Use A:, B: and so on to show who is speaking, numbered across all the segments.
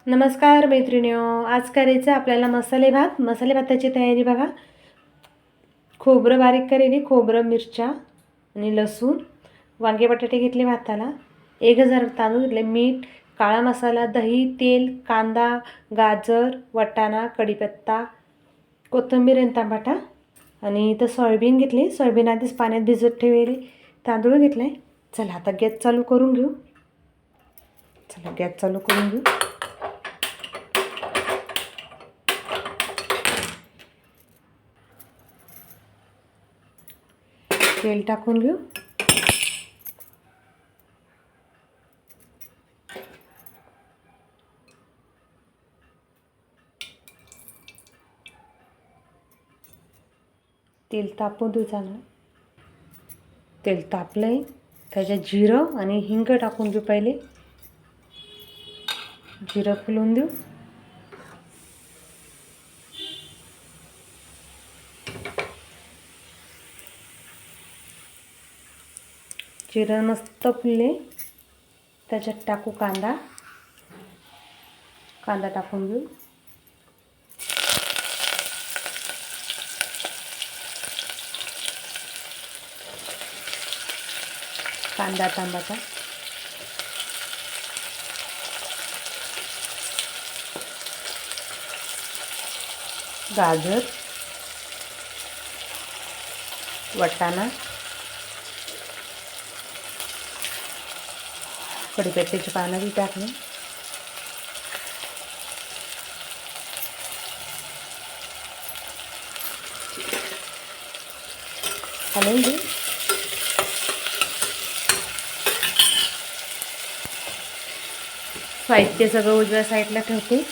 A: नमस्कार मैत्रिणीओ, आज करायचं आपल्याला मसाले भात. मसाले भाताची तयारी बघा. खोबरं बारीक करेली, खोबरं, मिरच्या आणि लसूण, वांगे बटाटे घेतले भाताला, 1000 तांदूळ घेतले, मीठ, काळा मसाला, दही, तेल, कांदा, गाजर, वाटाणा, कढीपत्ता, कोथिंबीर आणि टमाटा आणि इथं सोयाबीन घेतले. सोयाबीन आधीच पाण्यात भिजत ठेवले. तांदूळ घेतले. चला आता गॅस चालू करून घेऊ. तेल टाकून घेऊ. तेल तापू देऊ चांगलं. तेल तापलंय, त्याच्यात जिरं आणि हिंग टाकून घेऊ. पहिले जिरं फुलवून देऊ. जिरं मस्त फुलले, त्याच्यात टाकू कांदा टाकून घेऊ. कांदा, टमाटा, गाजर, वाटाणा, कढीपत्त्याची पानं बी टाकली. हलवून घेऊ. साहित्य सगळं उजव्या साईडला ठेवते.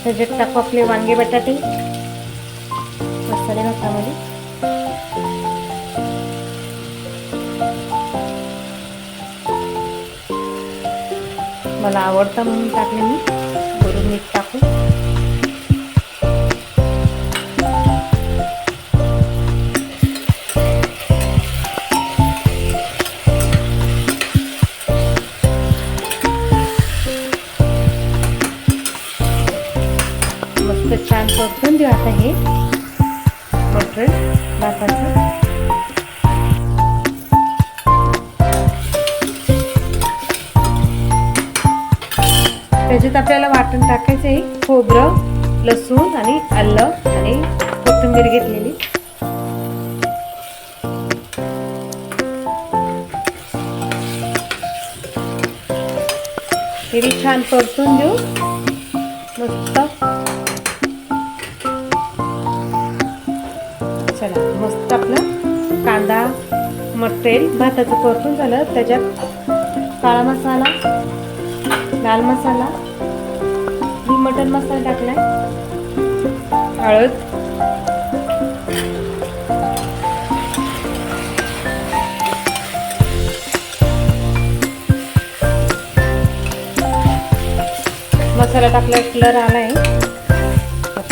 A: त्याच्यात टाकू आपले वांगे बटाटे मसाले भातामध्ये. मला आवडतं म्हणून टाकले मी. वरून मीठ टाकू. मस्त छान परतून देऊ आता हे मटेरियल भाताचं. त्याच्यात आपल्याला वाटण टाकायचं आहे. खोबरं, लसूण आणि आलं आणि कोथिंबीर घेतलेली. हे छान परतून देऊ मस्त. चला, मस्त आपलं कांदा मटेरियल भाताचं परतून झालं. त्याच्यात काळा मसाला, लाल मसाला, मटन मसाला टाकलाय, हळद, मसाला टाकला, कलर आलाय.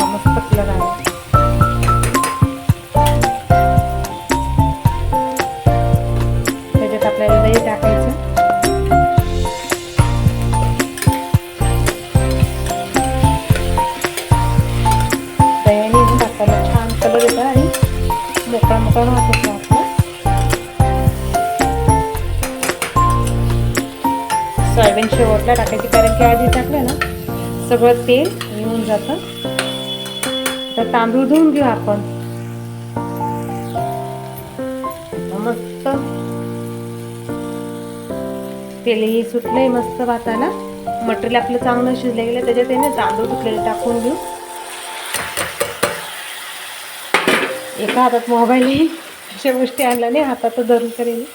A: मस्त कलर आला. त्याच्यात आपल्याला दही टाकायचं. दह्याने भाताला छान कलर येतो आणि मोकळा मोकळा भात होतो आपला. सोयाबीन शेवटला टाकायची, कारण की आधी टाकलं ना सगळं तेल येऊन जातं. तर तांदूळ धुवून घेऊ आपण. मस्त तेलही सुटलंय मस्त भाताला. मटेरियल आपलं चांगलं शिजलं गेलं. त्याच्यात आहे ना तांदूळ धुतलेले टाकून घेऊ. एका हातात मोबाईल आहे, अशा गोष्टी आणल्या नाही, हातात धरून करेल.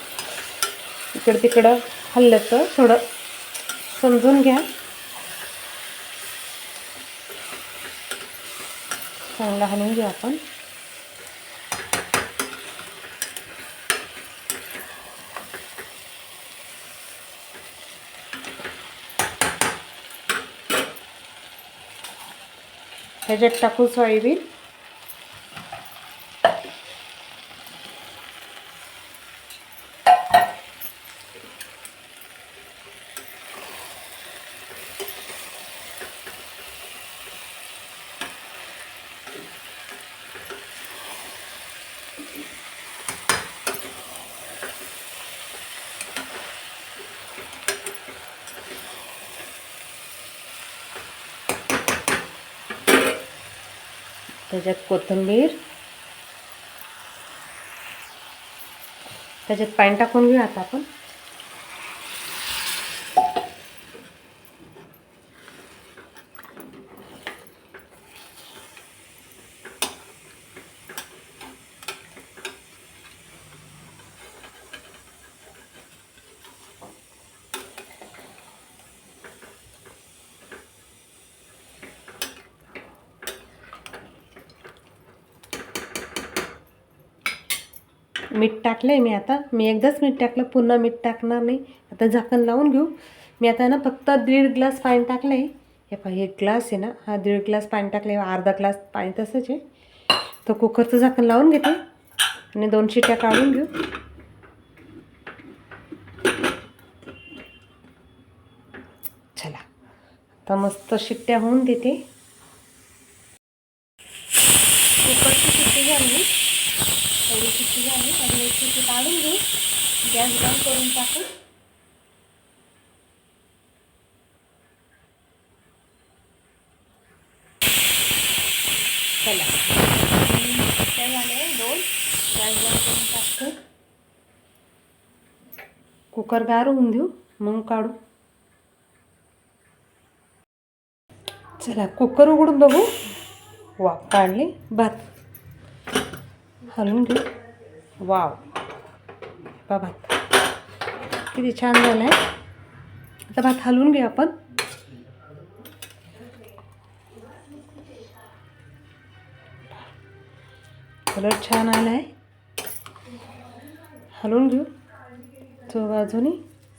A: इकडं तिकडं हल्लं तर थोडं समजून घ्या. चांगला हलवून घेऊ आपण. ह्याच्यात टाकू सोयाबीन. त्याच्यात कोथिंबीर. त्याच्यात पाणी टाकून घेऊ आता आपण. मीठ टाकलंय मी आता. मी एकदाच मीठ टाकलं, पुन्हा मीठ टाकणार नाही. आता झाकण लावून घेऊ. मी आता ना फक्त 1.5 ग्लास पाणी टाकलंय. हे पहा, 1 ग्लास आहे ना, हा 1.5 ग्लास पाणी टाकलंय. अर्धा ग्लास पाणी तसंच आहे. तर कुकरचं झाकण लावून घेते आणि 2 शिट्ट्या काढून घेऊ. चला, आता मस्त शिट्ट्या होऊन देते. कुकरची शिट्टी झाली, एवढी शिट्टी झाली. अजून एक शिट्टी काढून घेऊ. गॅस बंद करून टाकू. चला, शिट्ट्या झाल्या 2. गॅस बंद करून टाकतो. कुकर गार होऊन देऊ, मग काढू. चला, कुकर उघडून बघू. वाफ काढली. भात हलवून घेऊ. वाव, भात किती छान झाला आहे. आता भात हलवून घेऊ आपण. कलर छान आला आहे. हलवून घेऊ तो बाजूनी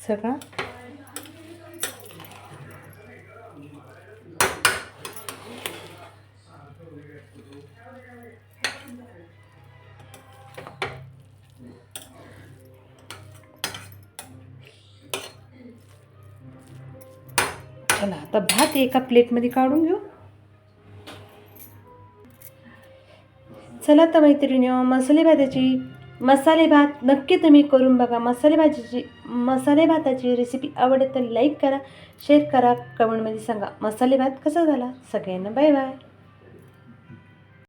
A: सगळा. चला, आता भात एका प्लेटमध्ये काढून घेऊ. चला तर मैत्रिणींनो, मसाले भात नक्की तुम्ही करून बघा. मसाले भाताची रेसिपी आवडते तर लाईक करा, शेअर करा, कमेंटमध्ये सांगा मसाले भात कसा झाला. सगळ्यांना बाय बाय.